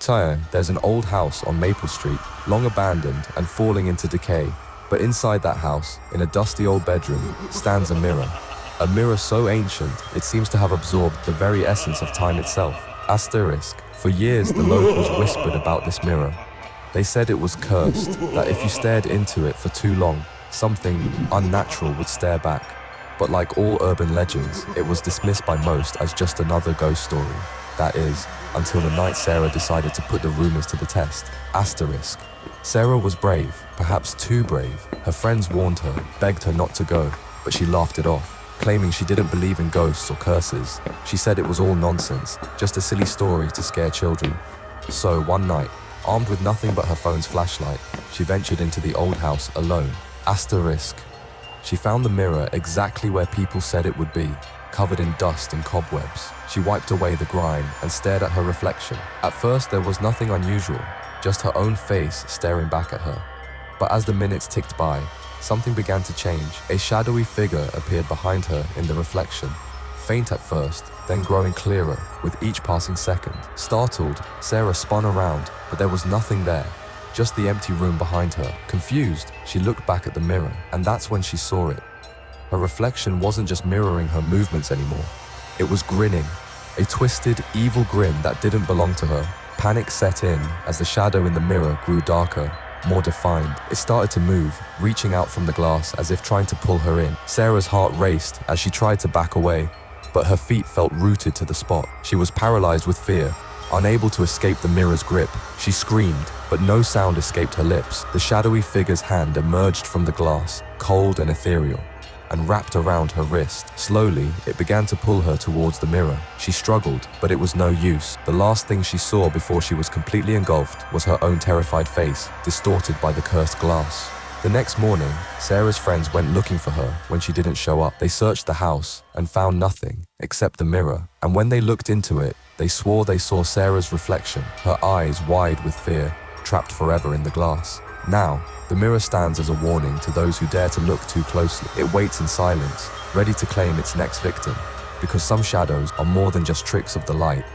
Tyre, there's an old house on Maple Street, long abandoned and falling into decay. But inside that house, in a dusty old bedroom, stands a mirror. A mirror so ancient, it seems to have absorbed the very essence of time itself. Asterisk. For years, the locals whispered about this mirror. They said it was cursed, that if you stared into it for too long, something unnatural would stare back. But like all urban legends, it was dismissed by most as just another ghost story. That is, until the night Sarah decided to put the rumors to the test. Asterisk. Sarah was brave, perhaps too brave. Her friends warned her, begged her not to go, but she laughed it off, claiming she didn't believe in ghosts or curses. She said it was all nonsense, just a silly story to scare children. So one night, armed with nothing but her phone's flashlight, she ventured into the old house alone. Asterisk. She found the mirror exactly where people said it would be, covered in dust and cobwebs. She wiped away the grime and stared at her reflection. At first, there was nothing unusual, just her own face staring back at her. But as the minutes ticked by, something began to change. A shadowy figure appeared behind her in the reflection, faint at first, then growing clearer with each passing second. Startled, Sarah spun around, but there was nothing there, just the empty room behind her. Confused, she looked back at the mirror, and that's when she saw it. Her reflection wasn't just mirroring her movements anymore. It was grinning, a twisted, evil grin that didn't belong to her. Panic set in as the shadow in the mirror grew darker, more defined. It started to move, reaching out from the glass as if trying to pull her in. Sarah's heart raced as she tried to back away, but her feet felt rooted to the spot. She was paralyzed with fear, unable to escape the mirror's grip. She screamed, but no sound escaped her lips. The shadowy figure's hand emerged from the glass, cold and ethereal, and wrapped around her wrist. Slowly, it began to pull her towards the mirror. She struggled, but it was no use. The last thing she saw before she was completely engulfed was her own terrified face, distorted by the cursed glass. The next morning, Sarah's friends went looking for her when she didn't show up. They searched the house and found nothing except the mirror. And when they looked into it, they swore they saw Sarah's reflection, her eyes wide with fear, trapped forever in the glass. Now, the mirror stands as a warning to those who dare to look too closely. It waits in silence, ready to claim its next victim, because some shadows are more than just tricks of the light.